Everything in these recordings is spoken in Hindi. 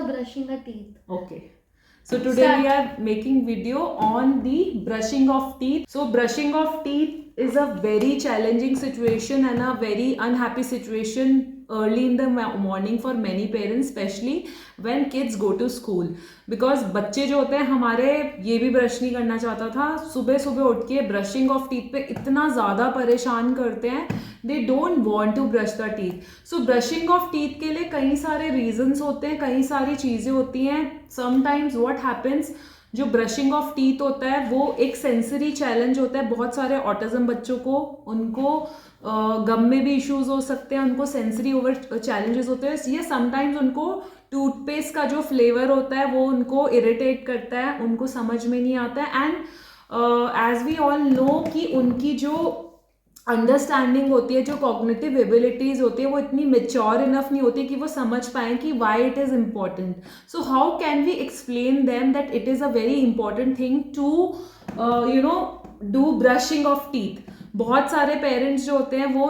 brushing a teeth. Okay. So today we are making video on the brushing of teeth. So brushing of teeth is a very challenging situation and a very unhappy situation early in the morning for many parents, especially when kids go to school. Because बच्चे जो होते हैं हमारे, ये भी ब्रश नहीं करना चाहता था, सुबह सुबह उठ के ब्रशिंग ऑफ टीथ पे इतना ज़्यादा परेशान करते हैं, they don't want to brush the teeth. So brushing of teeth के लिए कई सारे रीजंस होते हैं, कई सारी चीज़ें होती हैं. समटाइम्स व्हाट हैपन्स, जो ब्रशिंग ऑफ टीथ होता है वो एक सेंसरी चैलेंज होता है. बहुत सारे ऑटिज्म बच्चों को, उनको गम में भी इश्यूज हो सकते हैं, उनको सेंसरी ओवर चैलेंजेस होते हैं. ये समटाइम्स उनको टूथपेस्ट का जो फ्लेवर होता है वो उनको इरिटेट करता है, उनको समझ में नहीं आता है. And as we all know कि उनकी जो अंडरस्टैंडिंग होती है, जो कॉग्निटिव एबिलिटीज होती है, वो इतनी मेच्योर इनफ नहीं होती कि वो समझ पाएँ कि why it is important. So how can we explain them that it is a very important thing to do brushing of teeth. बहुत सारे पेरेंट्स जो होते हैं वो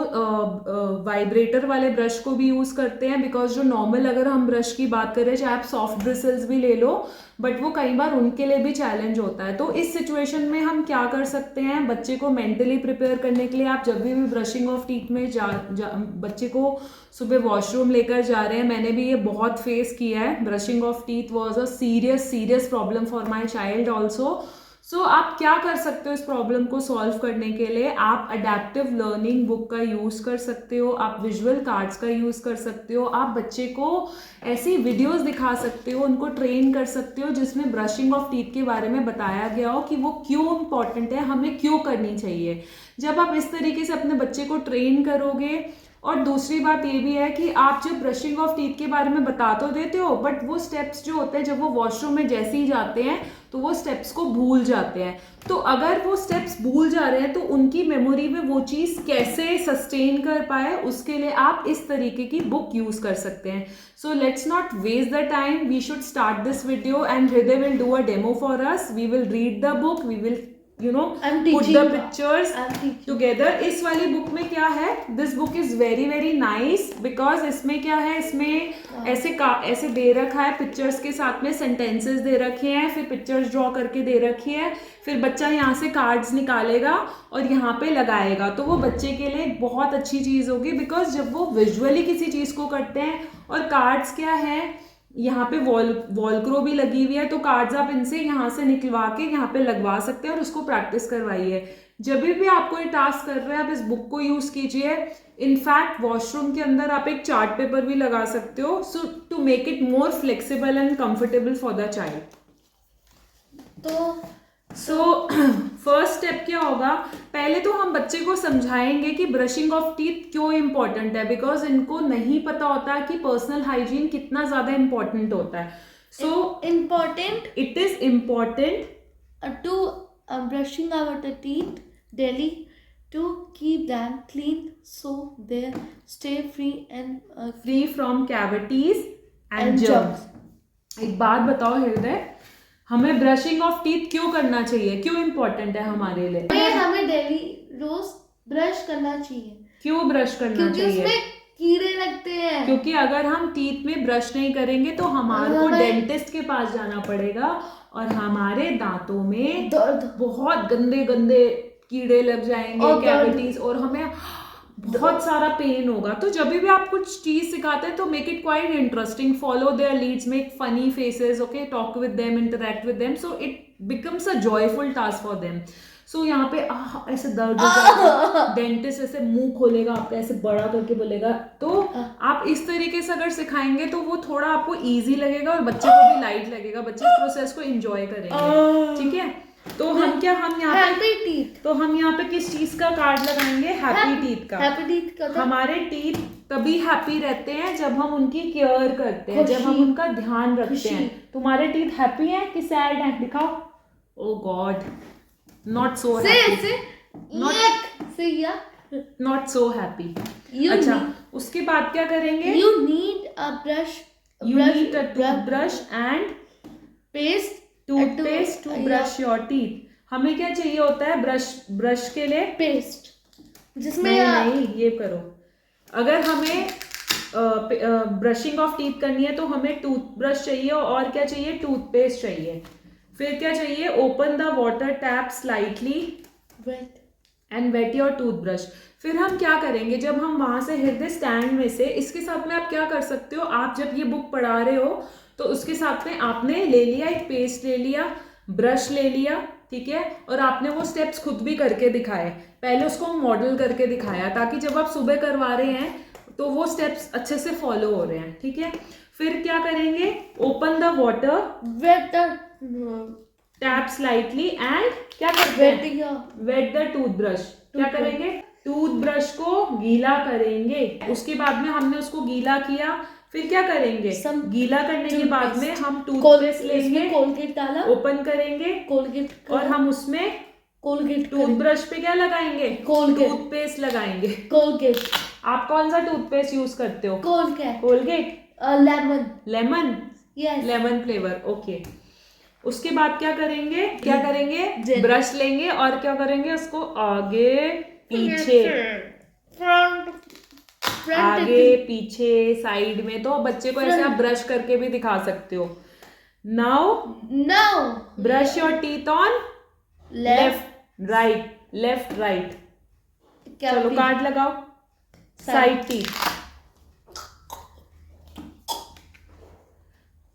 वाइब्रेटर वाले ब्रश को भी यूज़ करते हैं, बिकॉज जो नॉर्मल अगर हम ब्रश की बात करें, चाहे आप सॉफ्ट ब्रिसल्स भी ले लो, बट वो कई बार उनके लिए भी चैलेंज होता है. तो इस सिचुएशन में हम क्या कर सकते हैं, बच्चे को मेंटली प्रिपेयर करने के लिए, आप जब भी ब्रशिंग ऑफ टीथ में बच्चे को सुबह वॉशरूम लेकर जा रहे हैं, मैंने भी ये बहुत फेस किया है. Brushing of teeth was a serious problem for my child also. So आप क्या कर सकते हो इस प्रॉब्लम को सॉल्व करने के लिए? आप अडेप्टिव लर्निंग बुक का यूज़ कर सकते हो, आप विजुअल कार्ड्स का यूज़ कर सकते हो, आप बच्चे को ऐसी वीडियोस दिखा सकते हो, उनको ट्रेन कर सकते हो जिसमें ब्रशिंग ऑफ टीथ के बारे में बताया गया हो कि वो क्यों इम्पॉर्टेंट है, हमें क्यों करनी चाहिए. जब आप इस तरीके से अपने बच्चे को ट्रेन करोगे, और दूसरी बात ये भी है कि आप जब ब्रशिंग ऑफ टीथ के बारे में बता तो देते हो, बट वो स्टेप्स जो होते हैं, जब वो वॉशरूम में जैसे ही जाते हैं तो वो स्टेप्स को भूल जाते हैं. तो अगर वो स्टेप्स भूल जा रहे हैं तो उनकी मेमोरी में वो चीज़ कैसे सस्टेन कर पाए, उसके लिए आप इस तरीके की बुक यूज़ कर सकते हैं. So let's not waste the time, we should start this video and Hriday will do a demo for us. We will read the book, we will put the pictures together. इस वाली बुक में क्या है, this book is very nice, because इसमें क्या है, इसमें ऐसे दे रखा है, पिक्चर्स के साथ में सेंटेंसेस दे रखे हैं, फिर पिक्चर्स ड्रॉ करके दे रखी है, फिर बच्चा यहाँ से कार्ड्स निकालेगा और यहाँ पे लगाएगा. तो वो बच्चे के लिए बहुत अच्छी चीज़ होगी, बिकॉज जब वो विजुअली किसी चीज़ को करते हैं, और कार्ड्स क्या है, यहाँ पे वॉलक्रो भी लगी हुई है, तो कार्ड्स आप इनसे यहाँ से निकलवा के यहाँ पे लगवा सकते हैं और उसको प्रैक्टिस करवाइए. जब भी आप कोई टास्क कर रहे हैं, आप इस बुक को यूज़ कीजिए. इनफैक्ट वॉशरूम के अंदर आप एक चार्ट पेपर भी लगा सकते हो, so to make it more flexible and comfortable for the child. तो फर्स्ट स्टेप क्या होगा, पहले तो हम बच्चे को समझाएंगे कि ब्रशिंग ऑफ टीथ क्यों इम्पॉर्टेंट है, बिकॉज इनको नहीं पता होता कि पर्सनल हाइजीन कितना ज़्यादा इम्पॉर्टेंट होता है. So it is important to brushing our teeth daily to keep them clean, so they stay free and free from cavities and germs. एक बात बताओ हृदय, हमें ब्रशिंग ऑफ टीथ क्यों करना चाहिए, क्यों इम्पोर्टेंट है हमारे लिए? हमें डेली रोज ब्रश करना चाहिए. क्यों ब्रश करना चाहिए? क्योंकि उसमें कीड़े लगते हैं. क्योंकि अगर हम टीथ में ब्रश नहीं करेंगे तो हमारे को डेंटिस्ट के पास जाना पड़ेगा और हमारे दांतों में बहुत गंदे कीड़े लग जाएंगे, कैविटीज, और हमें बहुत सारा पेन होगा. तो जब भी आप कुछ चीज सिखाते हैं तो make it quite interesting, follow their leads, make funny faces, okay, talk with them, interact with them, so it becomes a joyful task for them. So यहाँ पे ऐसे दर्द हो जाएगा, डेंटिस्ट ऐसे मुंह खोलेगा आपका, ऐसे बड़ा करके बोलेगा. तो आप इस तरीके से अगर सिखाएंगे तो वो थोड़ा आपको इजी लगेगा और बच्चे को भी लाइट लगेगा, बच्चे इस प्रोसेस को एंजॉय करेंगे. ठीक है, तो हम यहाँ पे किस चीज का कार्ड लगाएंगे? हैप्पी टीथ का. हैप्पी टीथ का. हमारे टीथ तभी हैप्पी रहते हैं जब हम उनकी केयर करते हैं, जब हम उनका ध्यान रखते हैं. तुम्हारे टीथ हैप्पी हैं कि सैड हैं? दिखाओ. Oh god, not so happy. Not so happy. अच्छा, उसके बाद क्या करेंगे? You need a brush. You need a toothbrush and paste, toothpaste to brush your teeth. हमें क्या चाहिए होता है ब्रश के लिए? पेस्ट. जिसमें नहीं, ये करो. अगर हमें ब्रशिंग ऑफ टीथ करनी है तो हमें टूथब्रश चाहिए और क्या चाहिए, टूथपेस्ट चाहिए। फिर क्या चाहिए, open the water tap slightly Wet. And wet your toothbrush. फिर हम क्या करेंगे, जब हम वहां से हृदय स्टैंड में से, इसके साथ में आप क्या कर सकते हो, आप जब ये बुक पढ़ा रहे हो तो उसके साथ में आपने ले लिया, एक पेस्ट ले लिया, ब्रश ले लिया, ठीक है, और आपने वो स्टेप्स खुद भी करके दिखाए। पहले उसको मॉडल करके दिखाया ताकि जब आप सुबह करवा रहे हैं तो वो स्टेप्स अच्छे से फॉलो हो रहे हैं, ठीक है। फिर क्या करेंगे, open the water Wet the. Tap slightly and क्या करते Wet हैं, the. Wait the toothbrush. क्या करेंगे, टूथब्रश को गीला करेंगे। उसके बाद में हमने उसको गीला किया, फिर क्या करेंगे, गीला करने के बाद में हम टूथपेस्ट लेंगे, कोलगेट डाला, ओपन करेंगे कोलगेट और हम उसमें कोलगेट टूथब्रश पे क्या लगाएंगे, कोलगेट, टूथपेस्ट लगाएंगे। कोलगेट, आप कौन सा टूथपेस्ट यूज करते हो, Colgate, Colgate, lemon, lemon, yes, lemon flavour, okay. उसके बाद क्या करेंगे, क्या करेंगे, जेल। ब्रश लेंगे और क्या करेंगे, उसको आगे पीछे, फ्रंट आगे पीछे साइड में, तो बच्चे को ऐसे आप ब्रश करके भी दिखा सकते हो। Now brush your teeth on left right. चलो कार्ड लगाओ, side teeth.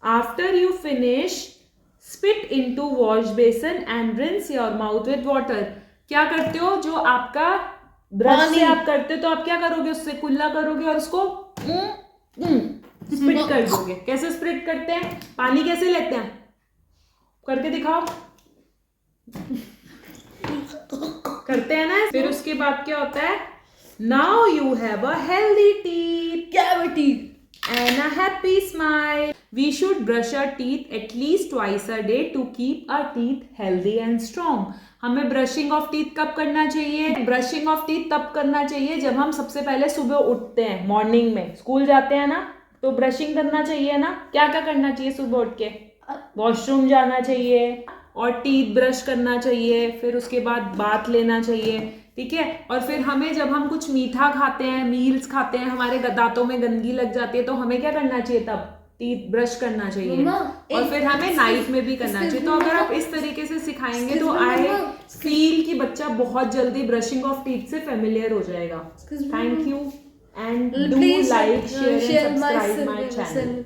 After you finish spit into wash basin and rinse your mouth with water. क्या करते हो, जो आपका ब्रश से आप करते हो तो आप क्या करोगे, उससे कुल्ला करोगे और उसको स्प्रिट कर दोगे। कैसे स्प्रिट करते हैं, पानी कैसे लेते हैं, करके दिखाओ, करते हैं ना। फिर उसके बाद क्या होता है, now you have a healthy teeth cavity and a happy smile. We should brush our teeth at least twice a day to keep our teeth healthy and strong. हमें ब्रशिंग ऑफ टीथ कब करना चाहिए, ब्रशिंग ऑफ टीथ तब करना चाहिए जब हम सबसे पहले सुबह उठते हैं, मॉर्निंग में स्कूल जाते हैं ना, तो ब्रशिंग करना चाहिए ना। क्या क्या करना चाहिए सुबह उठ के, वॉशरूम जाना चाहिए और टीथ ब्रश करना चाहिए, फिर उसके बाद बाथ लेना चाहिए, ठीक है। और फिर हमें जब हम कुछ मीठा खाते हैं, मील्स खाते हैं, हमारे दांतों में गंदगी लग जाती है, तो हमें क्या करना चाहिए, तब टीथ ब्रश करना चाहिए और फिर हमें नाइट में भी करना चाहिए। तो अगर आप इस तरीके से सिखाएंगे तो आई फील कि बच्चा बहुत जल्दी ब्रशिंग ऑफ टीथ से फेमिलियर हो जाएगा। Thank you and do like, share and subscribe my channel.